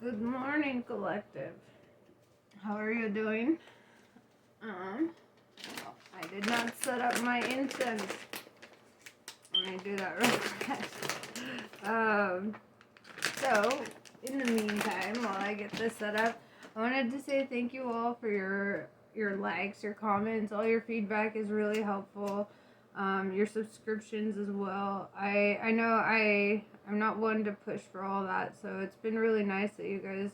Good morning, collective. How are you doing? I did not set up my incense. Let me do that real quick. So, in the meantime, while I get this set up, I wanted to say thank you all for your likes, your comments, all your feedback is really helpful. Your subscriptions as well. I know I'm not one to push for all that, so it's been really nice that you guys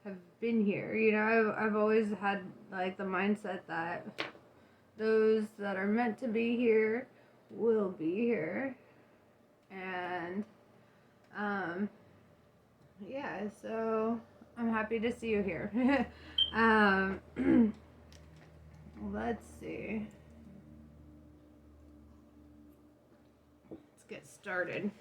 have been here. You know, I've always had like the mindset that those that are meant to be here will be here, and yeah, so I'm happy to see you here. Let's see. Let's get started.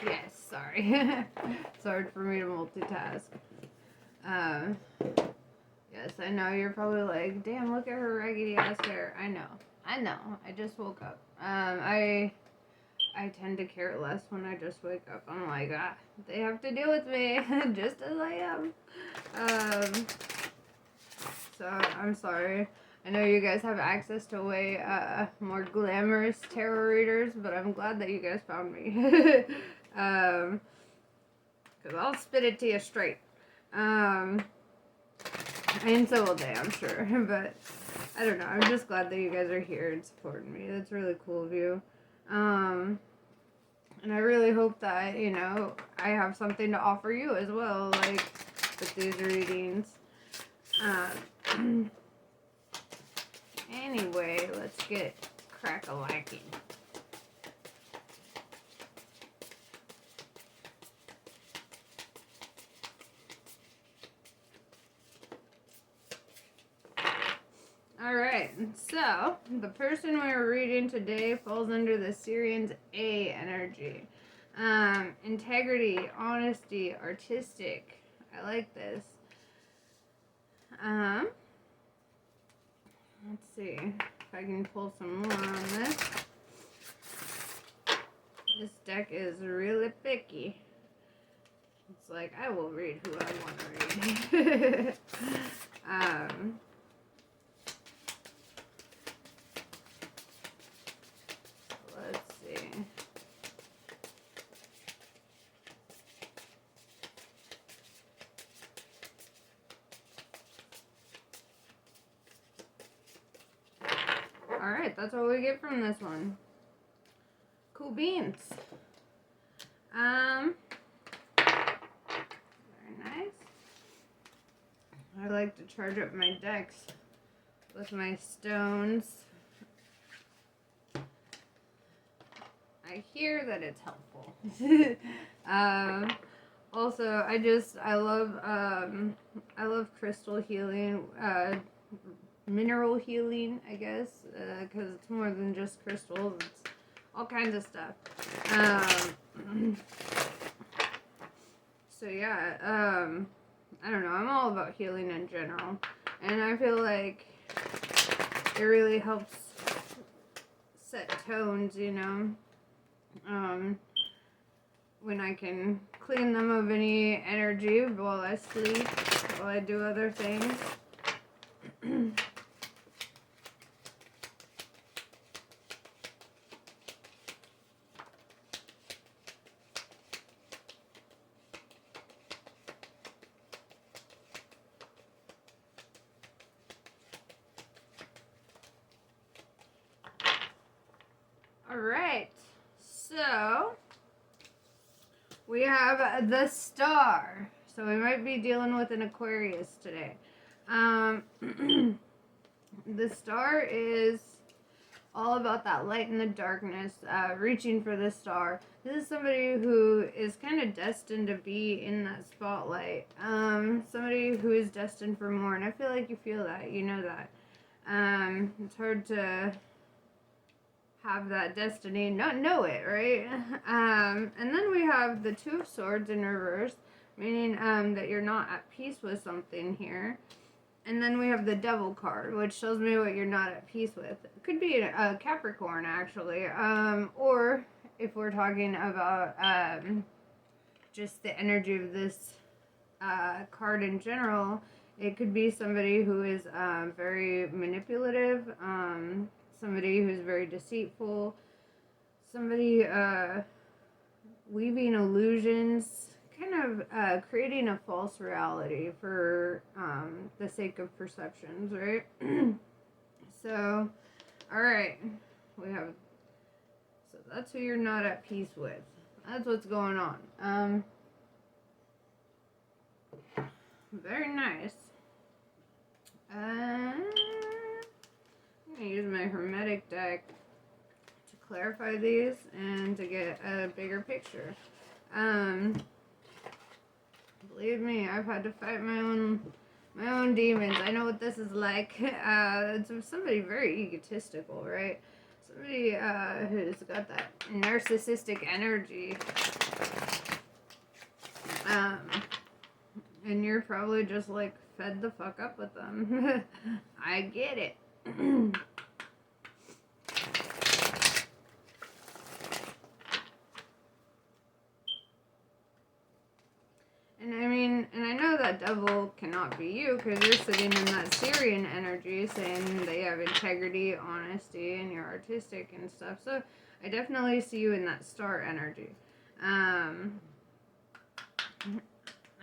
Yes, sorry. It's hard for me to multitask. Yes, I know you're probably like, damn, look at her raggedy ass hair. I know. I just woke up. I tend to care less when I just wake up. I'm like, they have to deal with me just as I am. So I'm sorry. I know you guys have access to way more glamorous tarot readers, but I'm glad that you guys found me. Because I'll spit it to you straight. And so will they, I'm sure. But I don't know. I'm just glad that you guys are here and supporting me. That's really cool of you. And I really hope that, you know, I have something to offer you as well, like with these readings. Anyway, let's get crack-a-lacking. Alright, so the person we're reading today falls under the Syrian's A energy. Integrity, honesty, artistic. I like this. Let's see if I can pull some more on this. This deck is really picky. It's like, I will read who I want to read. Let's see. Alright, that's what we get from this one. Cool beans. Very nice. I like to charge up my decks with my stones. I hear that it's helpful. Also, I love crystal healing, mineral healing, I guess, because it's more than just crystals. It's all kinds of stuff. So yeah, I don't know. I'm all about healing in general, and I feel like it really helps set tones, you know. When I can clean them of any energy while I sleep, while I do other things. Alright, so we have the Star. So we might be dealing with an Aquarius today. The Star is all about that light and the darkness, reaching for the star. This is somebody who is kind of destined to be in that spotlight. Somebody who is destined for more, and I feel like you feel that, you know that. It's hard to have that destiny and not know it, right? And then we have the Two of Swords in reverse, meaning that you're not at peace with something here. And then we have the Devil card, which shows me what you're not at peace with. It could be a Capricorn, actually. Or if we're talking about just the energy of this card in general, it could be somebody who is very manipulative, somebody who's very deceitful, somebody weaving illusions, kind of creating a false reality for the sake of perceptions, right? So, alright, we have, so that's who you're not at peace with. That's what's going on. Very nice. I'm going to use my Hermetic deck to clarify these and to get a bigger picture. Believe me, I've had to fight my own demons. I know what this is like. It's somebody very egotistical, right? Somebody who's got that narcissistic energy. And you're probably just like fed the fuck up with them. I get it. And I know that Devil cannot be you because you're sitting in that Syrian energy saying that you have integrity, honesty, and you're artistic and stuff. So I definitely see you in that Star energy.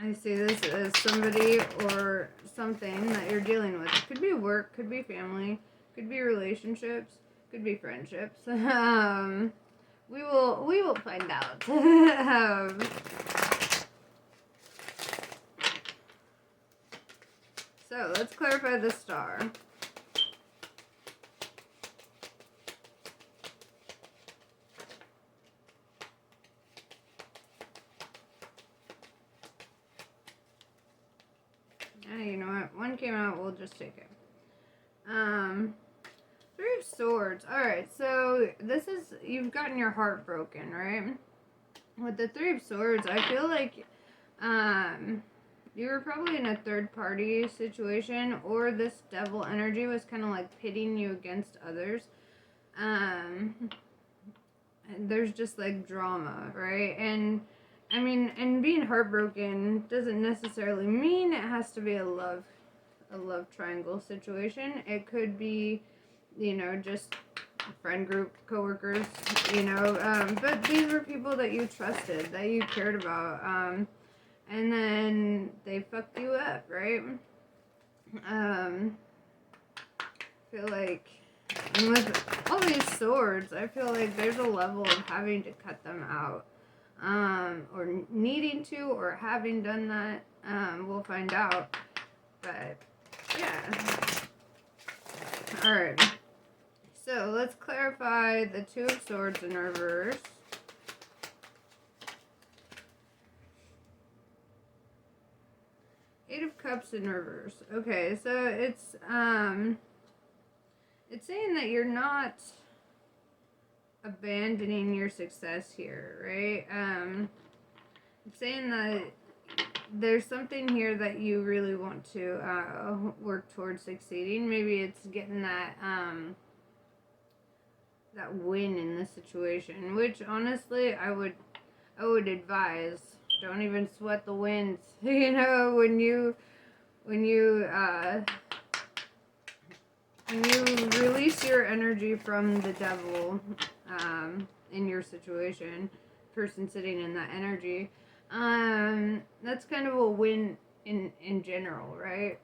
I see this as somebody or something that you're dealing with. It could be work, could be family, could be relationships, could be friendships. We will find out. So let's clarify the Star. You know what? One came out, we'll just take it. Three of Swords. Alright, so this is, you've gotten your heart broken, right? With the Three of Swords, I feel like you were probably in a third party situation, or this Devil energy was kind of like pitting you against others. There's just like drama, right? And being heartbroken doesn't necessarily mean it has to be a love triangle situation. It could be, just a friend group, coworkers, but these were people that you trusted, that you cared about, and then they fucked you up, right? Feel like, and with all these swords, I feel like there's a level of having to cut them out. Or needing to, or having done that. We'll find out. But, yeah. Alright. So, let's clarify the Two of Swords in reverse. Eight of Cups in reverse. Okay, so it's saying that you're not abandoning your success here, right? It's saying that there's something here that you really want to work towards succeeding. Maybe it's getting that that win in the situation, which honestly I would advise, don't even sweat the wins. When you release your energy from the Devil in your situation, person sitting in that energy, that's kind of a win in general, right?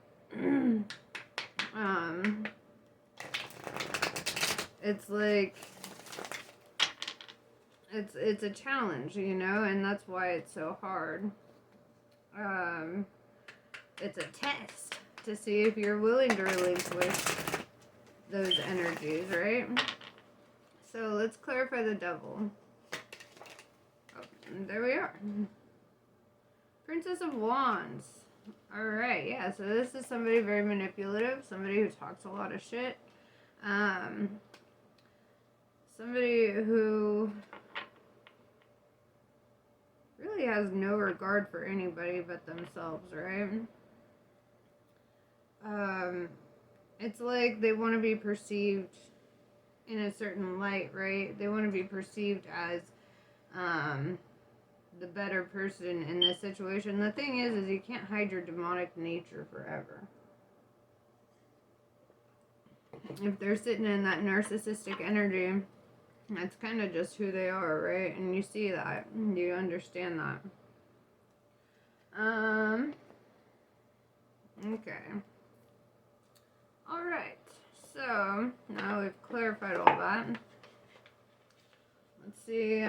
It's like it's a challenge, and that's why it's so hard. It's a test to see if you're willing to relinquish those energies, right? So let's clarify the Devil. Oh, there we are. Princess of Wands. Alright, yeah, so this is somebody very manipulative, somebody who talks a lot of shit. Somebody who really really has no regard for anybody but themselves, right? It's like they want to be perceived in a certain light, right? They want to be perceived as the better person in this situation. The thing is you can't hide your demonic nature forever. If they're sitting in that narcissistic energy, that's kind of just who they are, right? And you see that, you understand that. Okay. Alright, so now we've clarified all that. Let's see,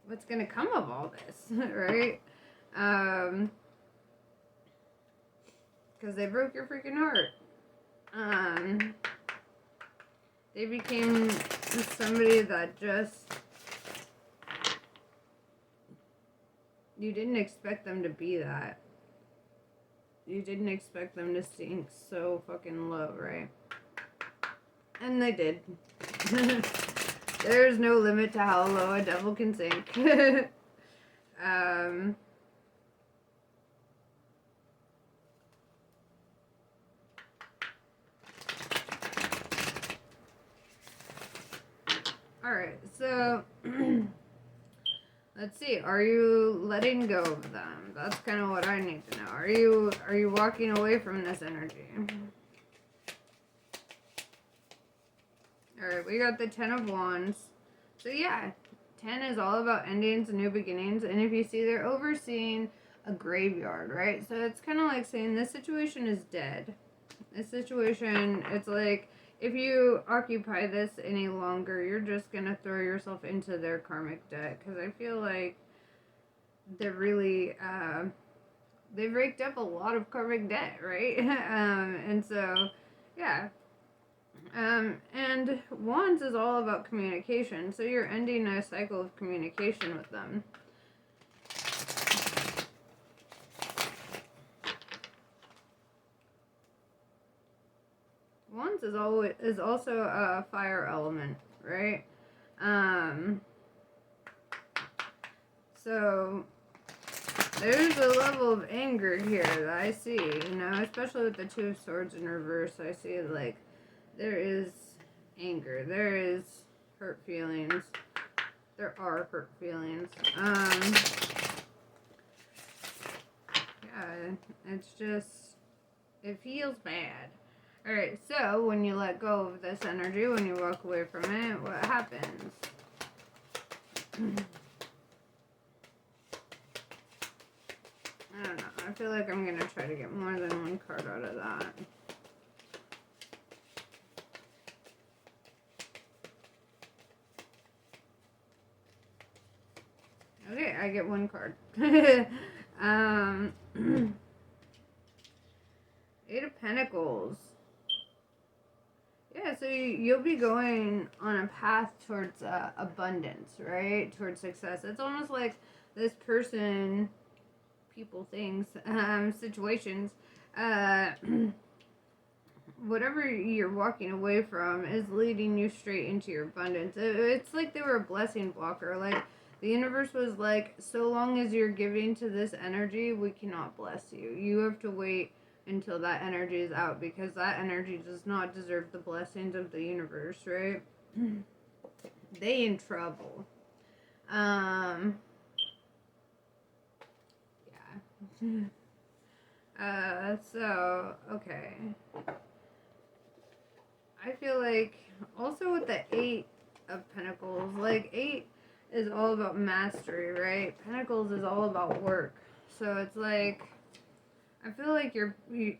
what's gonna come of all this, right? Because they broke your freaking heart. They became somebody that just, you didn't expect them to be that. You didn't expect them to sink so fucking low, right? And they did. There's no limit to how low a devil can sink. Alright, so let's see. Are you letting go of them? That's kind of what I need to know. Are you walking away from this energy? Alright, we got the 10 of Wands. So yeah, 10 is all about endings and new beginnings. And if you see, they're overseeing a graveyard, right? So it's kind of like saying this situation is dead. This situation, it's like, if you occupy this any longer, you're just going to throw yourself into their karmic debt. Because I feel like they're really, they've raked up a lot of karmic debt, right? And so, yeah. And Wands is all about communication. So you're ending a cycle of communication with them. Wands is also a fire element, right? So there's a level of anger here that I see, you know, especially with the 2 of Swords in reverse. I see like there is anger, there is hurt feelings, there are hurt feelings. Yeah, it's just, it feels bad. Alright, so when you let go of this energy, when you walk away from it, what happens? I don't know. I feel like I'm going to try to get more than one card out of that. Okay, I get one card. 8 of Pentacles. Yeah, so you'll be going on a path towards abundance, right? Towards success. It's almost like this person, people, things, situations, whatever you're walking away from is leading you straight into your abundance. It's like they were a blessing blocker. Like, the universe was like, so long as you're giving to this energy, we cannot bless you. You have to wait until that energy is out, because that energy does not deserve the blessings of the universe, right? They in trouble. Yeah. So, okay. I feel like, also with the 8 of Pentacles, like 8 is all about mastery, right? Pentacles is all about work. So it's like, I feel like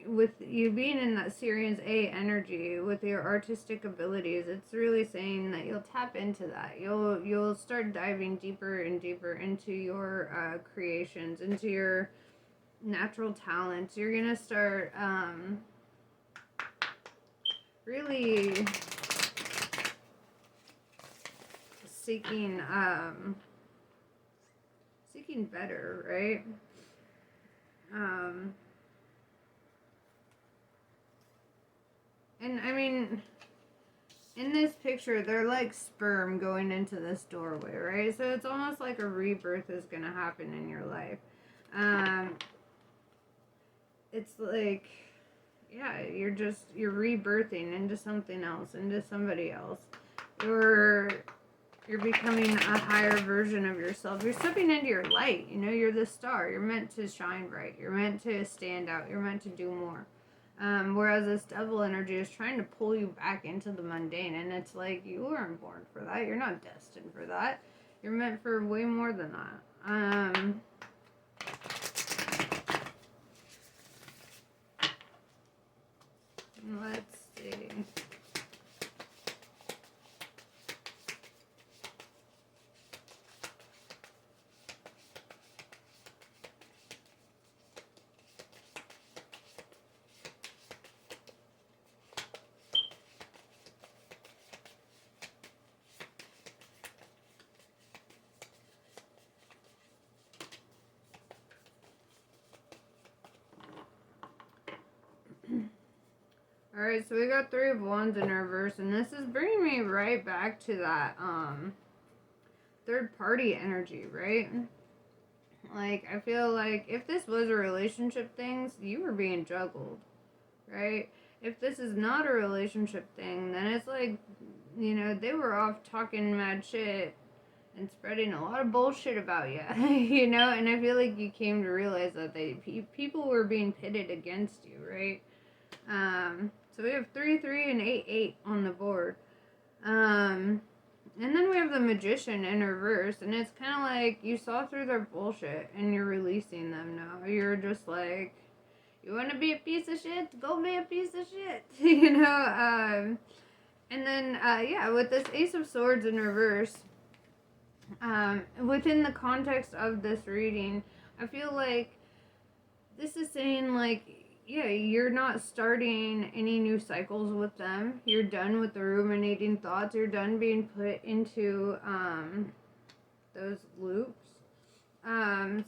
with you being in that Series A energy, with your artistic abilities, it's really saying that you'll tap into that. You'll start diving deeper and deeper into your creations, into your natural talents. You're gonna start really seeking better, right? And I mean, in this picture, they're like sperm going into this doorway, right? So it's almost like a rebirth is going to happen in your life. It's like, yeah, you're rebirthing into something else, into somebody else. You're becoming a higher version of yourself. You're stepping into your light. You know, you're the star. You're meant to shine bright. You're meant to stand out. You're meant to do more. Whereas this devil energy is trying to pull you back into the mundane. And it's like, you weren't born for that. You're not destined for that. You're meant for way more than that. Let's see. Alright, so we got 3 of Wands in reverse, and this is bringing me right back to that, third party energy, right? Like, I feel like if this was a relationship thing, you were being juggled, right? If this is not a relationship thing, then it's like, you know, they were off talking mad shit and spreading a lot of bullshit about you, you know? And I feel like you came to realize that people were being pitted against you, right? So we have 3-3 and 8-8 on the board. And then we have the Magician in reverse, and it's kind of like you saw through their bullshit and you're releasing them now. You're just like, you want to be a piece of shit? Go be a piece of shit, you know? And then, yeah, with this Ace of Swords in reverse, within the context of this reading, I feel like this is saying, like, yeah, you're not starting any new cycles with them. You're done with the ruminating thoughts. You're done being put into those loops.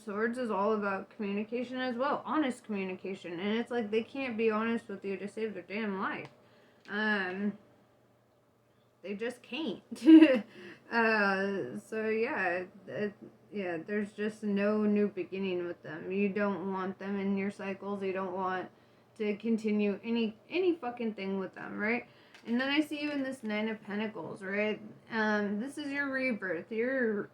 Swords is all about communication as well. Honest communication. And it's like they can't be honest with you to save their damn life. They just can't. So yeah, yeah, there's just no new beginning with them. You don't want them in your cycles. You don't want to continue any fucking thing with them, right? And then I see you in this Nine of Pentacles, right? This is your rebirth. Your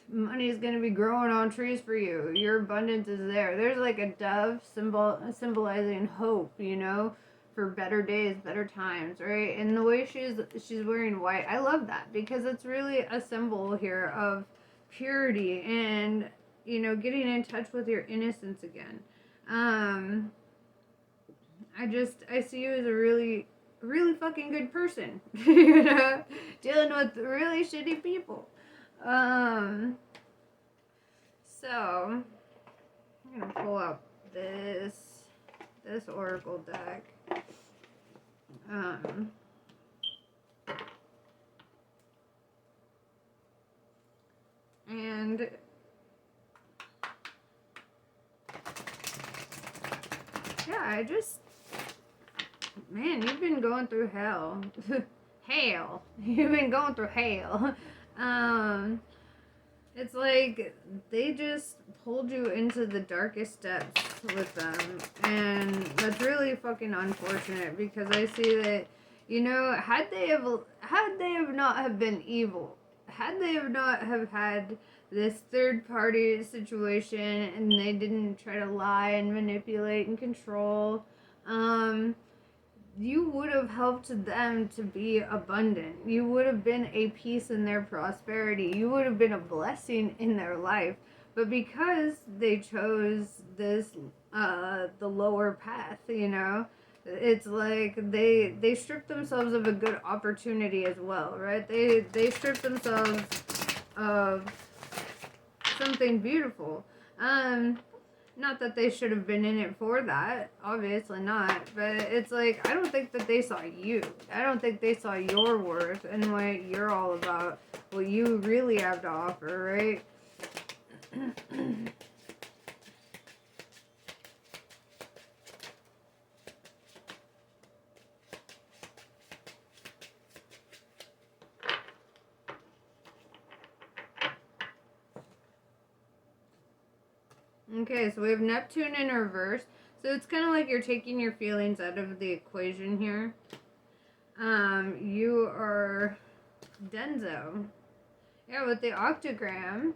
money is going to be growing on trees for you. Your abundance is there. There's like a dove symbolizing hope, you know, for better days, better times, right? And the way she's wearing white, I love that because it's really a symbol here of purity and, you know, getting in touch with your innocence again. I see you as a really fucking good person, you know, dealing with really shitty people. So I'm gonna pull out this oracle deck. And yeah, man, you've been going through hell. Hell. You've been going through hell. It's like they just pulled you into the darkest depths with them. And that's really fucking unfortunate because I see that, you know, had they have not have been evil, had they have not have had this third party situation and they didn't try to lie and manipulate and control, you would have helped them to be abundant. You would have been a piece in their prosperity. You would have been a blessing in their life. But because they chose this, the lower path, you know, it's like they stripped themselves of a good opportunity as well, right? They stripped themselves of something beautiful. Not that they should have been in it for that, obviously not, but it's like, I don't think that they saw you. I don't think they saw your worth and what you're all about, what you really have to offer, right? Okay, so we have Neptune in reverse. So it's kind of like you're taking your feelings out of the equation here. You are Denzo. Yeah, with the octagram.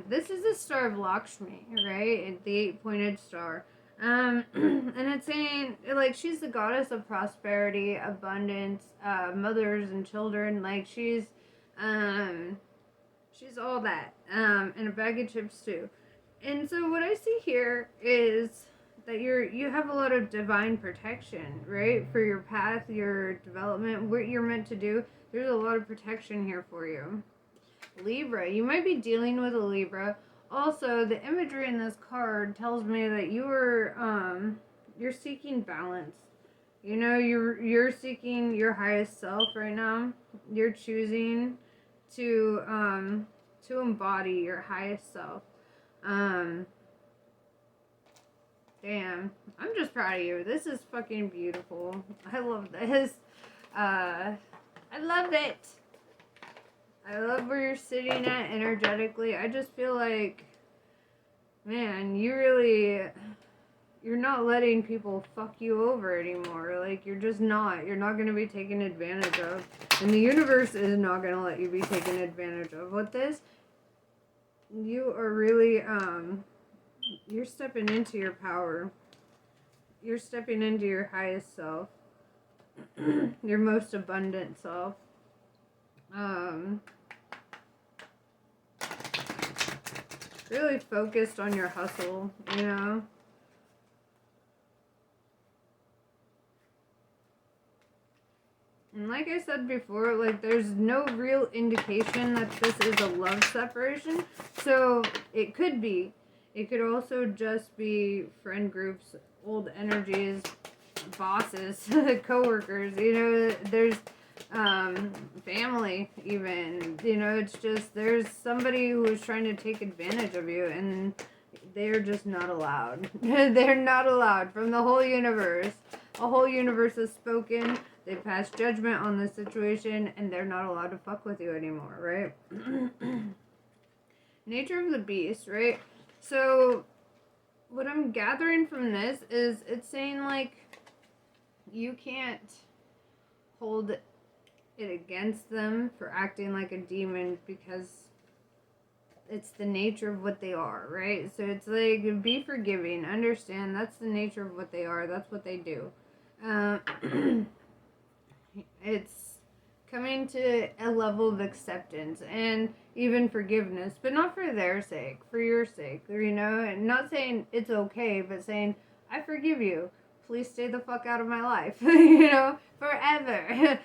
This is the star of Lakshmi, right? The 8-pointed star. And it's saying, like, she's the goddess of prosperity, abundance, mothers and children. Like, she's all that. And a bag of chips, too. And so what I see here is that you have a lot of divine protection, right? For your path, your development, what you're meant to do. There's a lot of protection here for you. Libra, you might be dealing with a Libra. Also, the imagery in this card tells me that you're seeking balance. You know, you're seeking your highest self right now. You're choosing to embody your highest self. Damn, I'm just proud of you. This is fucking beautiful. I love this. I love it. I love where you're sitting at energetically. I just feel like, man, you're not letting people fuck you over anymore. Like, you're just not. You're not going to be taken advantage of. And the universe is not going to let you be taken advantage of. With this, you are really, you're stepping into your power. You're stepping into your highest self. Your most abundant self. Really focused on your hustle, you know? And like I said before, like, there's no real indication that this is a love separation. So it could be. It could also just be friend groups, old energies, bosses, coworkers, you know, there's family even, you know, it's just there's somebody who is trying to take advantage of you, and they're just not allowed. They're not allowed from the whole universe. A whole universe has spoken. They passed judgment on the situation, and they're not allowed to fuck with you anymore, right? Nature of the beast, right? So what I'm gathering from this is it's saying, like, you can't hold it against them for acting like a demon, because it's the nature of what they are, right? So it's like, be forgiving, understand that's the nature of what they are, that's what they do. It's coming to a level of acceptance and even forgiveness, but not for their sake, for your sake, you know, and not saying it's okay, but saying, I forgive you. Please stay the fuck out of my life, you know, forever.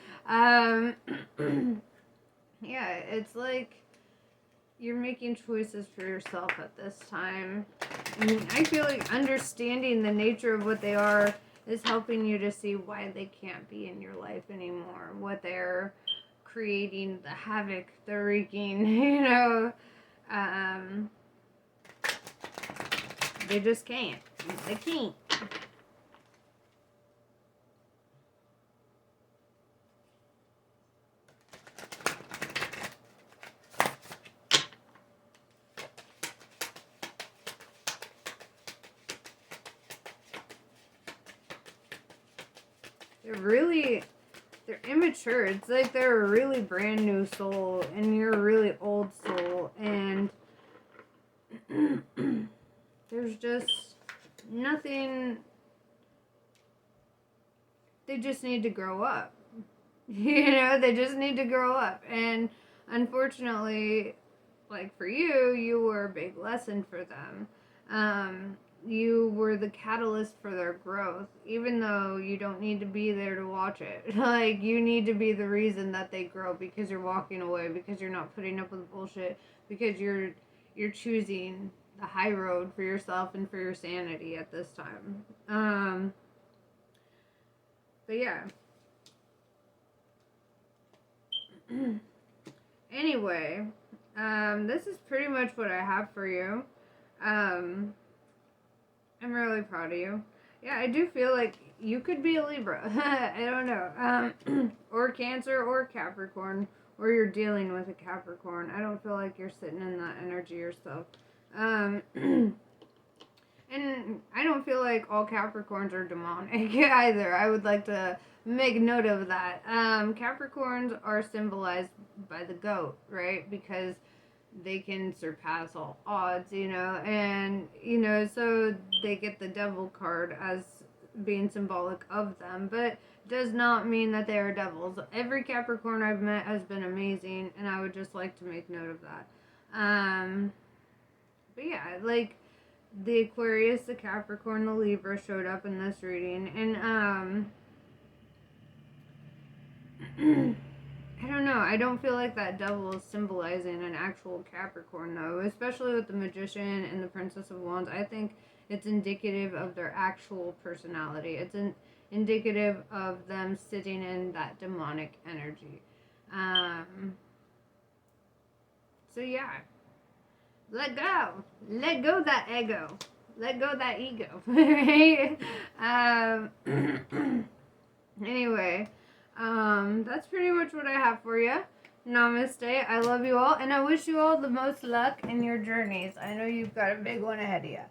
Yeah, it's like you're making choices for yourself at this time. And I feel like understanding the nature of what they are is helping you to see why they can't be in your life anymore, what they're creating, the havoc they're wreaking, you know. They just can't. They can't. They're immature. It's like they're a really brand new soul, and you're a really old soul, and there's just nothing. They just need to grow up. You know, they just need to grow up. And unfortunately, like for you, you were a big lesson for them. You were the catalyst for their growth, even though you don't need to be there to watch it. Like, you need to be the reason that they grow, because you're walking away, because you're not putting up with bullshit, because you're choosing the high road for yourself and for your sanity at this time. But yeah. Anyway, this is pretty much what I have for you. I'm really proud of you. Yeah, I do feel like you could be a Libra. I don't know. Or Cancer or Capricorn. Or you're dealing with a Capricorn. I don't feel like you're sitting in that energy yourself. And I don't feel like all Capricorns are demonic either. I would like to make note of that. Capricorns are symbolized by the goat, right? Because they can surpass all odds, and, so they get the devil card as being symbolic of them, but does not mean that they are devils. Every Capricorn I've met has been amazing, and I would just like to make note of that. But yeah, like the Aquarius, the Capricorn, the Libra showed up in this reading, and I don't know. I don't feel like that devil is symbolizing an actual Capricorn, though, especially with the Magician and the Princess of Wands. I think it's indicative of their actual personality. It's indicative of them sitting in that demonic energy. So, yeah. Let go. Let go that ego. Let go that ego. Right? Anyway. That's pretty much what I have for you. Namaste. I love you all, and I wish you all the most luck in your journeys. I know you've got a big one ahead of you.